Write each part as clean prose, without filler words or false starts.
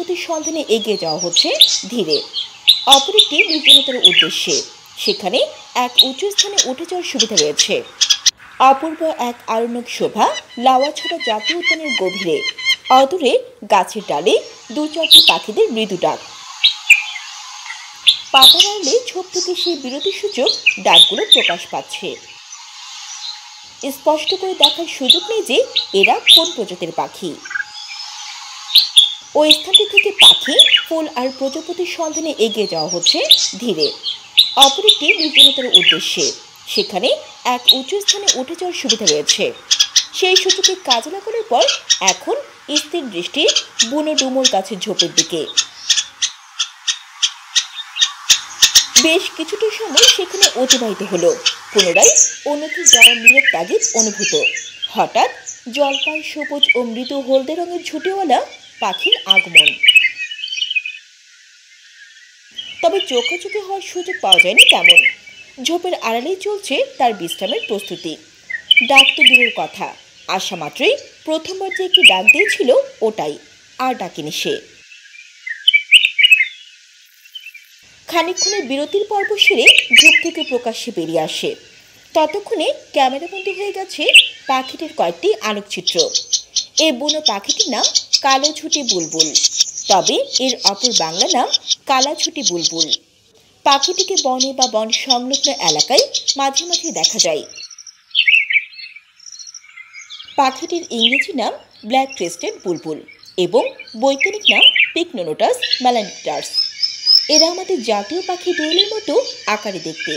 প্রজাপতির সন্ধানে এগিয়ে যাওয়া হচ্ছে ধীরে। অপর একটি নির্জনতার উদ্দেশ্যে সেখানে এক উঁচু স্থানে উঠে যাওয়ার সুবিধা রয়েছে। অপূর্ব এক আরণ্যক শোভা লাওয়াছড়া জাতীয় উদ্যানের গভীরে। অদূরে গাছের ডালে দু চারটি পাখিদের মৃদু ডাক। পাতার আড়ালে ছোপ থেকে সেই বিরতিসূচক ডাকগুলো প্রকাশ পাচ্ছে। স্পষ্ট করে দেখার সুযোগ নেই যে এরা কোন প্রজাতির পাখি। ওই স্থানটি থেকে পাখি, ফুল আর প্রজাপতির সন্ধানে এগিয়ে যাওয়া হচ্ছে ধীরে। অপর একটি নির্জনতার উদ্দেশ্যে সেখানে এক উঁচু স্থানে উঠে যাওয়ার সুবিধা রয়েছে। সেই সুযোগে কাজে লাগানোর পর এখন স্থির দৃষ্টি বুনো ডুমুর গাছের ঝোপের দিকে। বেশ কিছুটা সময় সেখানে অতিবাহিত হলো। পুনরায় অন্যত্র যাওয়ার নীরব তাগিদ অনুভূত। হঠাৎ জলপাই, সবুজ ও মৃদু হলদে রঙের ঝুঁটিওয়ালা পাখির আগমন। তবে চোখাচোখি হওয়ার সুযোগ পাওয়া যায়নি তেমন। ঝোপের আড়ালেই চলছে তার বিশ্রামের প্রস্তুতি। ডাক তো দূরের কথা, আসা মাত্রই প্রথমবার যে একটি ডাক দিয়েছিল ওটাই, আর ডাকেনি সে। খানিকক্ষণের বিরতির পর্ব সেরে ঝোপ থেকে প্রকাশ্যে বেরিয়ে আসে। ততক্ষণে ক্যামেরাবন্দি হয়ে গেছে পাখিটির কয়েকটি আলোকচিত্র। এই বুনো পাখিটির নাম কালো ঝুঁটি বুলবুল, তবে এর অপর বাংলা নাম কালা ঝুঁটি বুলবুল। পাখিটিকে বনে বা বন সংলগ্ন এলাকায় মাঝে মাঝে দেখা যায়। পাখিটির ইংরেজি নাম ব্ল্যাক ক্রেস্টেড বুলবুল এবং বৈজ্ঞানিক নাম পিকনোনোটাস ম্যালানিকটাস। এরা আমাদের জাতীয় পাখি দোয়েলের মতো আকারে দেখতে।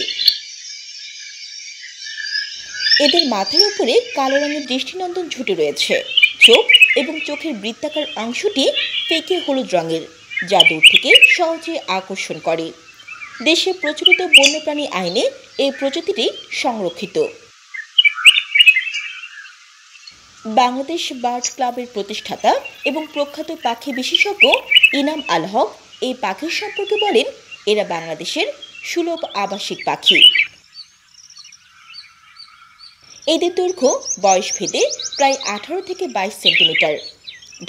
এদের মাথার উপরে কালো রঙের দৃষ্টিনন্দন ঝুঁটি রয়েছে। চোখ এবং চোখের বৃত্তাকার অংশটি ফিকে হলুদ রঙের, যা দূর থেকে সহজে আকর্ষণ করে। দেশে প্রচলিত বন্যপ্রাণী আইনে এই প্রজাতিটি সংরক্ষিত। বাংলাদেশ বার্ড ক্লাবের প্রতিষ্ঠাতা এবং প্রখ্যাত পাখি বিশেষজ্ঞ ইনাম আল হক এই পাখির সম্পর্কে বলেন, এরা বাংলাদেশের সুলভ আবাসিক পাখি। এদের দৈর্ঘ্য বয়স ভেদে প্রায় 18 থেকে 22 সেন্টিমিটার।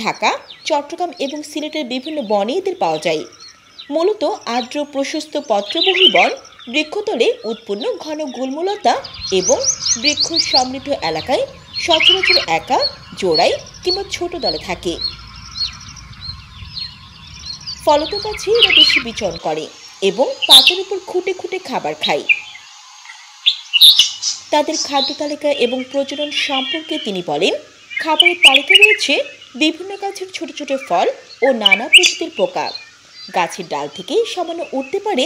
ঢাকা, চট্টগ্রাম এবং সিলেটের বিভিন্ন বনে এদের পাওয়া যায়। মূলত আর্দ্র প্রশস্ত পত্রবহুল বন, বৃক্ষতলে উৎপন্ন ঘন গুল্মলতা এবং বৃক্ষ সমৃদ্ধ এলাকায় সচরাচর একা, জোড়ায় কিংবা ছোট দলে থাকে। ফলত গাছে এরা বেশি বিচরণ করে এবং পাতার উপর খুঁটে খুঁটে খাবার খায়। তাদের খাদ্য তালিকা এবং প্রজনন সম্পর্কে তিনি বলেন, খাবারের তালিকা রয়েছে বিভিন্ন গাছের ছোট ছোট ফল ও নানা প্রজাতির পোকা। গাছের ডাল থেকে সামান্য উঠতে পারে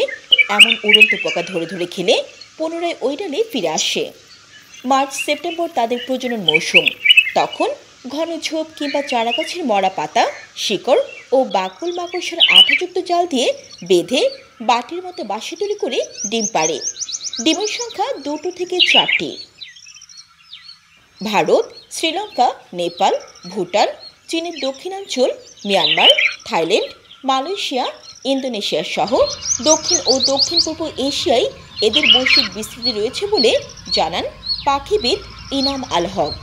এমন উড়ন্ত পোকা ধরে ধরে খেলে পুনরায় ওই ডালে ফিরে আসে। মার্চ সেপ্টেম্বর তাদের প্রজনন মৌসুম। তখন ঘন ঝোপ কিংবা চারা গাছের মরা পাতা, শিকড় ও বাকল মাকড়সার আঠাযুক্ত জাল দিয়ে বেঁধে বাটির মতো বাসা তৈরি করে ডিম পাড়ে। ডিমের সংখ্যা 2 থেকে 4টি। ভারত, শ্রীলঙ্কা, নেপাল, ভুটান, চীনের দক্ষিণাঞ্চল, মিয়ানমার, থাইল্যান্ড, মালয়েশিয়া, ইন্দোনেশিয়া সহ দক্ষিণ ও দক্ষিণ পূর্ব এশিয়ায় এদের বৈশ্বিক বিস্তৃতি রয়েছে বলে জানান পাখিবিদ ইনাম আল হক।